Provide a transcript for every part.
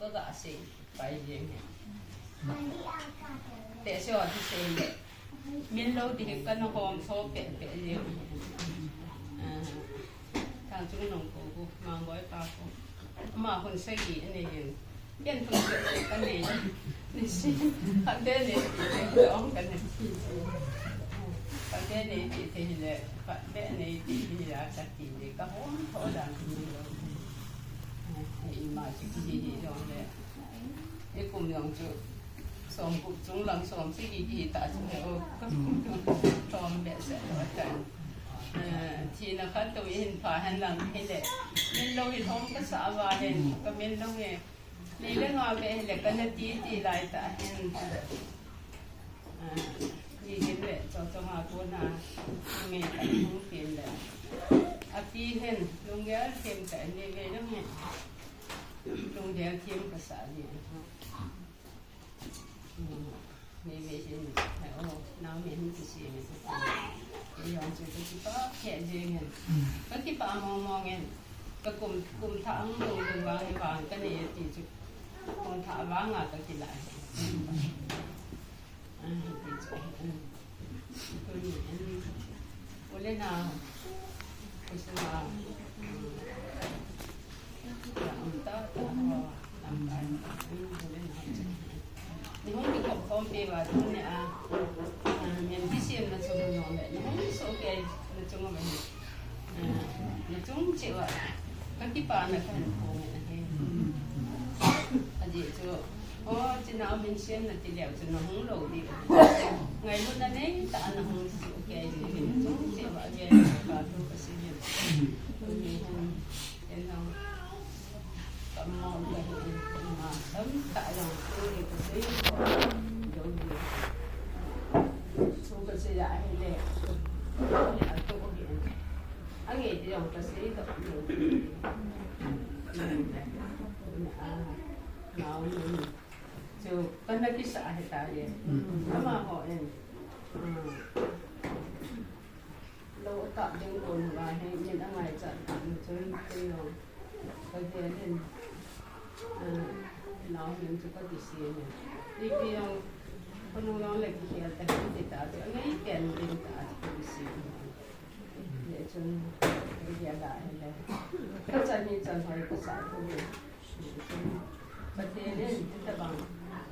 ก็กะสิไปเองแต่สิว่าที่เซนมินโลดิกันหอมโซเปะเองทางจุงนงกูมาบ่อยปากูมาคนใส่อีอันนี้เปลี่ยนตัวกันนี่นี่สิอันเดนี่ร้องกันนี่อันเดนี่ที่เลยอันเดนี่ที่อยากจะกินนี่ก็หอมโซดังนี่เลยอีมาสิกินดีๆเลยไอ้กลุ่มยังจุสองกลุ่มจงหลังสองสิดีๆตาจุงแล้วก็ตอมแบบเสร็จแล้วกันทีนะคะตัวเห็นผ่าหันหลังให้แหละเม่นเราเห็นห้องก็สาวาเห็นก็เม่นเราเองนี่เรื่องงานไปเห็นแหละก็จะตีลายตาเห็นนี่เห็นแหละจะมาตัวนาเมย์แต่ห้องเปลี่ยนแหละอาปีเห็นลงเยอะเข็มแต่เนี่ยเรื่องเนี่ยลงเยอะเข็มภาษาเนี่ยไม่เห็นแต่โอ้น้ำเห็นที่เสียไม่ถูกย้อนจุดที่ป้าแค่เจงเงินก็ที่ป้ามองเงินก็กลุ่มทางลงวางวางก็เนี่ยที่จุดกลุ่มทางวางอ่ะก็ที่ไหนที่จุดตัวนี้โอเลน่าโอเซมาอันตาตาอันตาโอเลน่านี่ห้องมีของคอมเปว่าทุกเนี่ยยังที่เสียนนะจงนอนเลยนี่ห้องโอเคนะจงมาเนี่ยนะจงเจ้าก็ที่ป่านะกันโอ้ยนะเฮ้อันนี้จ้าโอ้จะน่าเป็นเสียนนะที่เดียวจะน่าห้องโลดีไงรุ่นนั้นเนี่ยตาหน้าห้องโอเคนี่จงเจ้าว่าเนี่ยก็ตัวก็เสียนี่ห้องเอ็นห้องก็มองไปมาตั้งแต่ยังตัวเด็กก็เสียสุขสิได้ให้เลยเนี่ยตัวก็เห็นอันนี้ที่เราก็เสียก็อยู่น้องจูก็นักศึกษาให้ตายเลยถ้ามาหอเองเราตัดยังโอนไว้ให้ยันอะไรจัดจนที่เราก็เรียนน้องยังจะก็ติดเสียเนี่ยที่พี่น้องคนน้องเล็กที่เขาแต่ที่ติดตาที่ไม่เปลี่ยนติดตาที่ติดเสียเนี่ยจนเรียนได้เลยก็จะมีจันทร์ภาษาตัวเองประเทศนี้ที่บาง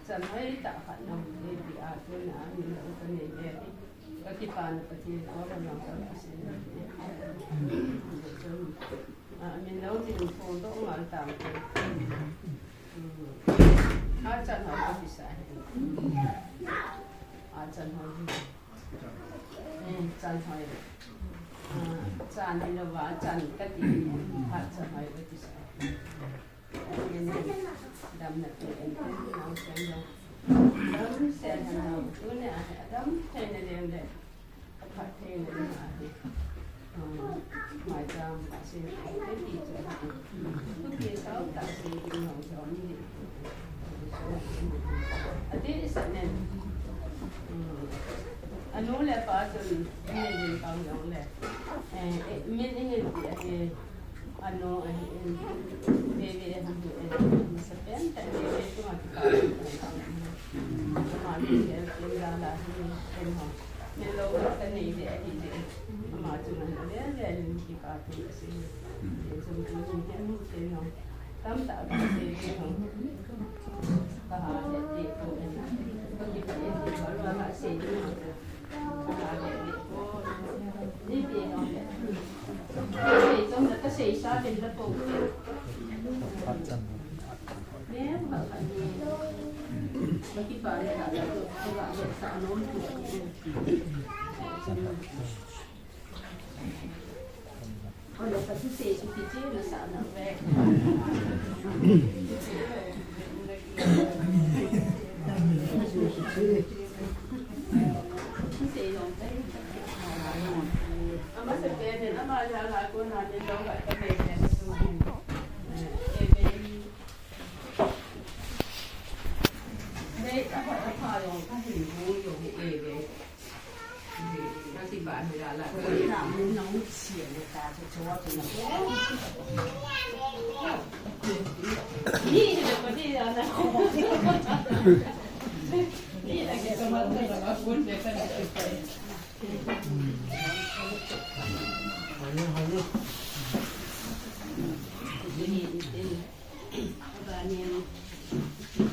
จันทร์ตาขันน้ำเดียอาตัวน้ำมีเราตัวนี้เนี่ยก็ที่ปานประเทศเขากำลังจะเสียเนี่ยจนมีเราที่ดูโฟนต้องงานตามกันอาจารย์หอยพิเศษอาจารย์หอยอาจารย์หอยอาจารย์นี่เราว่าอาจารย์ก็ดีอาจารย์หอยพิเศษนี่ดำหนักเลยน้องเสียงเราดำเสียงเราตัวเนี่ยดำเทนเดียวเลยพัดเทนเลยมาดิหมายจำภาษาไม่ดีจังทุกทีเขาตัดสินของจอมนี่อันนี้สันเนี่ยอันนู้นแหละป้าจนไม่ได้ฟังอย่างเลยไม่ได้เห็นที่อันนู้นเบบีทำอยู่มันสเปนแต่เบบีตัวที่เขามาที่เดียวเป็นดาราที่เป็นของเนี่ยเราก็นี่เดี๋ยวที่มาจุดนั้นเดี๋ยวที่ป้าที่สิเดี๋ยวจนถึงเห็นเป็นของตั้งแต่เป็นของก็หาเด็กตัวเองก็หยิบเองที่เขาเรียกว่าเสียที่มันหาเด็กก็นี่เป็นของเด็กเป็นจงแต่ก็เสียชาเป็นระบบเนี่ยแบบนี้เมื่อกี้ป้าเนี่ยค่ะแล้วก็ว่าเด็กสาวน้องตัวเอาเดี๋ยวไปที่เสียชุดที่เจ้าหน้าสาวน้องแรกama se perde ama la ko na de lo ga ta pe ne su ne ta pa yo ta hi bu yo e de na ti ba ni la la ko na mu na mu xie ne ta cho cho wa tu na นี่เดี๋ยวนี้อันนั้นนี่แหละแกก็มาเมื่อแล้วคุณเดี๋ยวก็ได้ไป